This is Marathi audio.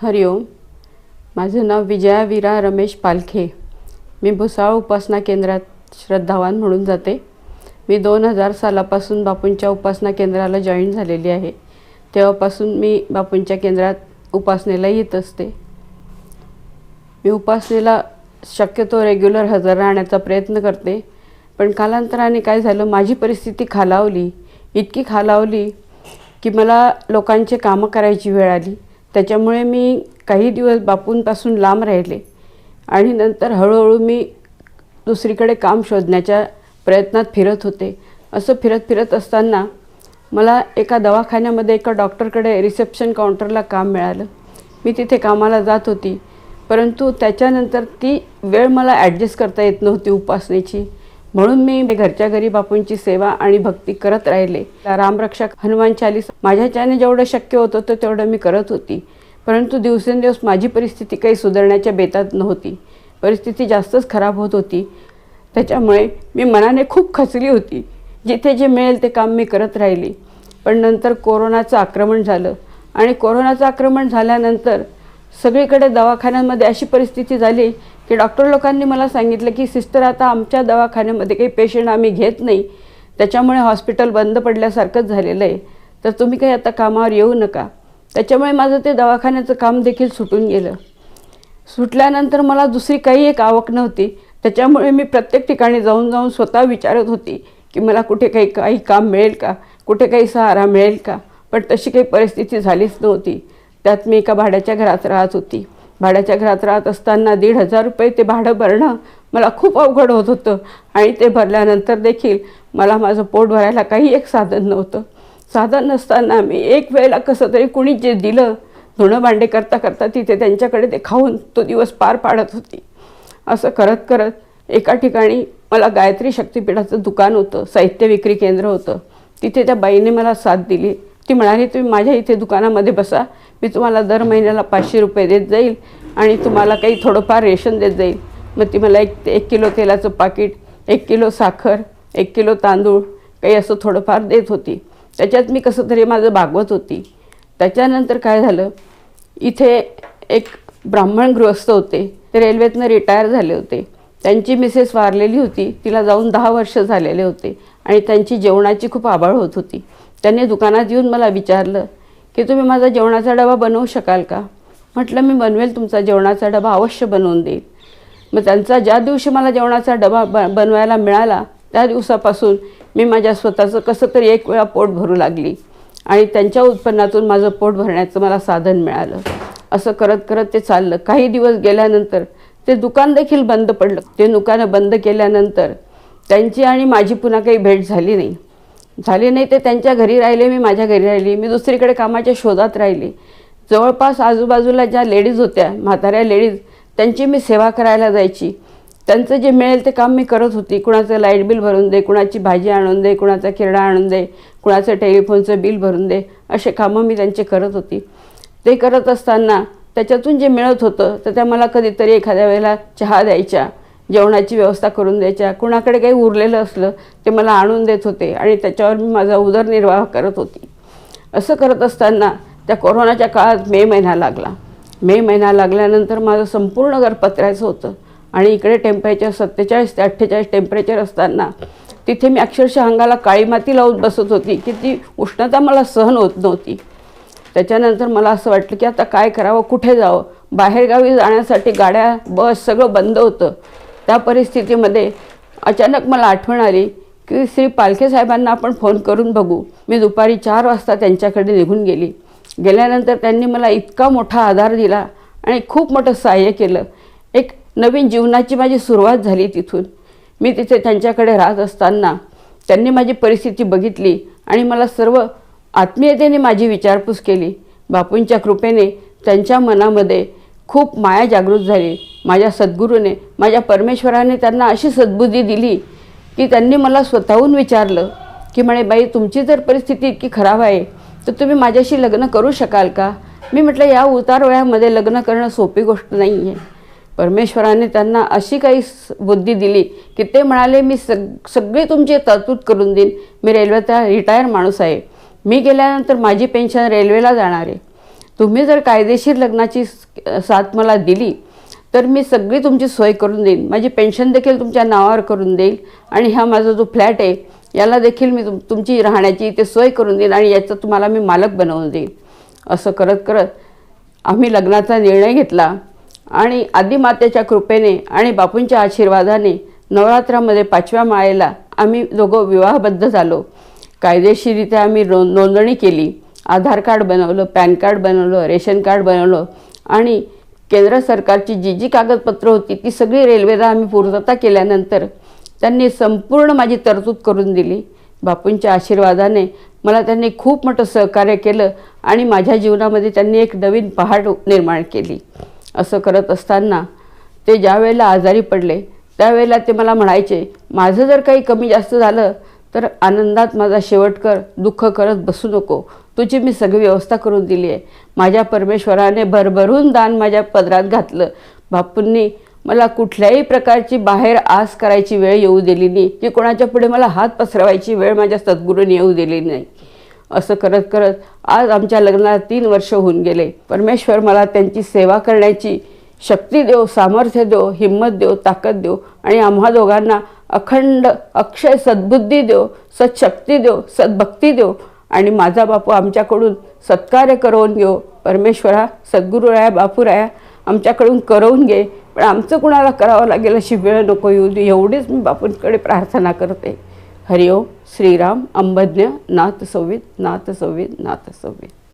हरिओम. माझं नाव विजया वीरा रमेश पालखे. मी भुसावळ उपासना केंद्रात श्रद्धावान म्हणून जाते. मी 2000 सालापासून बापूंच्या उपासना केंद्राला जॉईन झालेली आहे. तेव्हापासून मी बापूंच्या केंद्रात उपासनेला येत असते. मी उपासनेला शक्यतो रेग्युलर हजर राहण्याचा प्रयत्न करते. पण कालांतराने काय झालं, माझी परिस्थिती खालावली, इतकी खालावली की मला लोकांचे कामं करायची वेळ आली. त्याच्यामुळे मी काही दिवस बापूंपासून लांब राहिले आणि नंतर हळूहळू मी दुसरीकडे काम शोधण्याच्या प्रयत्नात फिरत होते. असं फिरत फिरत असताना मला एका दवाखान्यामध्ये एका डॉक्टरकडे रिसेप्शन काउंटरला काम मिळालं. मी तिथे कामाला जात होती, परंतु त्याच्यानंतर ती वेळ मला ॲडजस्ट करता येत नव्हती उपासनेची. म्हणून मी घरच्या घरी बापूंची सेवा आणि भक्ती करत राहिले. रामरक्षक, हनुमान चालीसा माझ्याच्याने जेवढं शक्य होतं तेवढं मी करत होती. परंतु दिवसेंदिवस माझी परिस्थिती काही सुधारण्याच्या बेतात नव्हती. परिस्थिती जास्तच खराब होत होती. त्याच्यामुळे मी मनाने खूप खचली होती. जिथे जे मिळेल ते काम मी करत राहिली. पण नंतर कोरोनाचं आक्रमण झालं आणि कोरोनाचं आक्रमण झाल्यानंतर सगळीकडे दवाखान्यांमध्ये अशी परिस्थिती झाली की डॉक्टर लोकांनी मला सांगितलं की सिस्टर, आता आमच्या दवाखान्यामध्ये काही पेशंट आम्ही घेत नाही, त्याच्यामुळे हॉस्पिटल बंद पडल्यासारखंच झालेलं आहे, तर तुम्ही काही आता कामावर येऊ नका. त्याच्यामुळे माझं ते दवाखान्याचं काम देखील सुटून गेलं. सुटल्यानंतर मला दुसरी काही एक आवक नव्हती. त्याच्यामुळे मी प्रत्येक ठिकाणी जाऊन जाऊन स्वतः विचारत होती की मला कुठे काही काम मिळेल का, कुठे काही सहारा मिळेल का. पण तशी काही परिस्थिती झालीच नव्हती. त्यात मी एका भाड्याच्या घरात राहत होती. भाड्याच्या घरात राहत असताना 1,500 रुपये ते भाडं भरणं मला खूप अवघड होत होतं आणि ते भरल्यानंतर देखील मला माझं पोट भरायला काही एक साधन नव्हतं. साधन नसताना मी एक वेळेला कसं तरी कुणी जे दिलं, धुणं भांडे करता करता तिथे त्यांच्याकडे ते खाऊन तो दिवस पार पाडत होती. असं करत करत एका ठिकाणी मला गायत्री शक्तिपीठाचं दुकान होतं, साहित्य विक्री केंद्र होतं. तिथे त्या बाईने मला साथ दिली. ती म्हणाली, तुम्ही माझ्या इथे दुकानामध्ये बसा, मी तुम्हाला दर महिन्याला 500 रुपये देत जाईल आणि तुम्हाला काही थोडंफार रेशन देत जाईल. मग ती मला 1 किलो तेलाचं पाकिट, 1 किलो साखर, 1 किलो तांदूळ काही असं थोडंफार देत होती. त्याच्यात मी कसं तरी माझं भागवत होती. त्याच्यानंतर काय झालं, इथे एक ब्राह्मण गृहस्थ होते. ते रेल्वेतनं रिटायर झाले होते. त्यांची मिसेस वारलेली होती. तिला जाऊन 10 वर्ष झालेले होते आणि त्यांची जेवणाची खूप आबाळ होत होती. त्यांनी दुकानात येऊन मला विचारलं की तुम्ही माझा जेवणाचा डबा बनवू शकाल का. म्हटलं मी बनवेल, तुमचा जेवणाचा डबा अवश्य बनवून देईल. मग त्यांचा ज्या दिवशी मला जेवणाचा डबा बनवायला मिळाला त्या दिवसापासून मी माझ्या स्वतःचं कसं तरी एक वेळा पोट भरू लागली आणि त्यांच्या उत्पन्नातून माझं पोट भरण्याचं मला साधन मिळालं. असं करत करत ते चाललं. काही दिवस गेल्यानंतर ते दुकान देखील बंद पडलं. ते दुकानं बंद केल्यानंतर त्यांची आणि माझी पुन्हा काही भेट झाली नाही. ते त्यांच्या घरी राहिले, मी माझ्या घरी राहिली. मी दुसरीकडे कामाच्या शोधात राहिली. जवळपास आजूबाजूला ज्या लेडीज होत्या, म्हाताऱ्या लेडीज, त्यांची मी सेवा करायला जायची. त्यांचं जे मिळेल ते काम मी करत होती. कुणाचं लाईट बिल भरून दे, कुणाची भाजी आणून दे, कुणाचा किराणा आणून दे, कुणाचं टेलिफोनचं बिल भरून दे, असे कामं मी त्यांचे करत होती. ते करत असताना त्याच्यातून जे मिळत होतं तर त्या मला कधीतरी एखाद्या वेळेला चहा द्यायच्या, जेवणाची व्यवस्था करून द्यायच्या. कुणाकडे काही उरलेलं असलं ते मला आणून देत होते आणि त्याच्यावर मी माझा उदरनिर्वाह करत होती. असं करत असताना त्या कोरोनाच्या काळात मे महिना लागला. मे महिना लागल्यानंतर माझं संपूर्ण घर पत्र्याचं होतं आणि इकडे टेम्परेचर 47 ते 48 टेम्परेचर असताना तिथे मी अक्षरशः अंगाला काळी माती लावून बसत होती की ती उष्णता मला सहन होत नव्हती. त्याच्यानंतर मला असं वाटलं की आता काय करावं, कुठे जावं. बाहेरगावी जाण्यासाठी गाड्या, बस सगळं बंद होतं. त्या परिस्थितीमध्ये अचानक मला आठवण आली की श्री पालखे साहेबांना आपण फोन करून बघू. मी दुपारी 4 वाजता त्यांच्याकडे निघून गेली. गेल्यानंतर त्यांनी मला इतका मोठा आधार दिला आणि खूप मोठं सहाय्य केलं. एक नवीन जीवनाची माझी सुरुवात झाली तिथून. मी तिथे त्यांच्याकडे राहत असताना त्यांनी माझी परिस्थिती बघितली आणि मला सर्व आत्मीयतेने माझी विचारपूस केली. बापूंच्या कृपेने त्यांच्या मनामध्ये खूप माया जागृत झाली. माझ्या सद्गुरूने, माझ्या परमेश्वराने त्यांना अशी सद्बुद्धी दिली की त्यांनी मला स्वतःहून विचारलं की म्हणे, बाई तुमची जर परिस्थिती इतकी खराब आहे तर तुम्ही माझ्याशी लग्न करू शकाल का. मी म्हटलं या उतार वयामध्ये लग्न करणं सोपी गोष्ट नाही आहे. परमेश्वराने त्यांना अशी काही बुद्धी दिली की ते म्हणाले, मी सगळी तुमची तरतूद करून देईन. मी रेल्वेचा रिटायर माणूस आहे. मी गेल्यानंतर माझी पेन्शन रेल्वेला जाणार आहे. तुम्ही जर कायदेशीर लग्नाची साथ मला दिली तर मी सगळी तुमची सोय करून देईन, माझी पेन्शन देखील तुमच्या नावावर करून देईल आणि हा माझा जो फ्लॅट आहे याला देखील मी तुमची राहण्याची इथे सोय करून देईन आणि याचं तुम्हाला मी मालक बनवून देईन. असं करत करत आम्ही लग्नाचा निर्णय घेतला आणि आदिमातेच्या कृपेने आणि बापूंच्या आशीर्वादाने नवरात्रामध्ये 5व्या माळेला आम्ही दोघं विवाहबद्ध झालो. कायदेशीररित्या आम्ही नोंदणी केली, आधार कार्ड बनवलं, पॅन कार्ड बनवलं, रेशन कार्ड बनवलं आणि केंद्र सरकारची जी जी कागदपत्रं होती ती सगळी रेल्वेला आम्ही पूर्तता केल्यानंतर त्यांनी संपूर्ण माझी तरतूद करून दिली. बापूंच्या आशीर्वादाने मला त्यांनी खूप मोठं सहकार्य केलं आणि माझ्या जीवनामध्ये त्यांनी एक नवीन पहाट निर्माण केली. असं करत असताना ते ज्या वेळेला आजारी पडले त्यावेळेला ते मला म्हणायचे, माझं जर काही कमी जास्त झालं तर आनंदात माझा शेवट कर, दुःख करत बसू नको, तुझी मी सगळी व्यवस्था करून दिली आहे. माझ्या परमेश्वराने भरभरून दान माझ्या पदरात घातलं. बापूंनी मला कुठल्याही प्रकारची बाहेर आस करायची वेळ येऊ दिली नाही, की कोणाच्या पुढे मला हात पसरवायची वेळ माझ्या सद्गुरूंनी येऊ दिली नाही. असं करत करत आज आमच्या लग्नाला 3 वर्ष होऊन गेले. परमेश्वर मला त्यांची सेवा करण्याची शक्ती देव, सामर्थ्य देव, हिंमत देव, ताकद देव आणि आम्हा दोघांना अखंड अक्षय सद्बुद्धी देव, सत्शक्ती देव, सद्भक्ती देव आणि माझा बापू आमच्याकडून सत्कार्य करवून घेऊ. परमेश्वरा, सद्गुरुराया, बापूराया आमच्याकडून करवून घे, पण आमचं कुणाला करावं लागेल अशी वेळ नको येऊ दे, एवढीच मी बापूंकडे प्रार्थना करते. हरिओम. श्रीराम. अंबज्ञ नाथ संवित, नाथ संवित, नाथ संवित.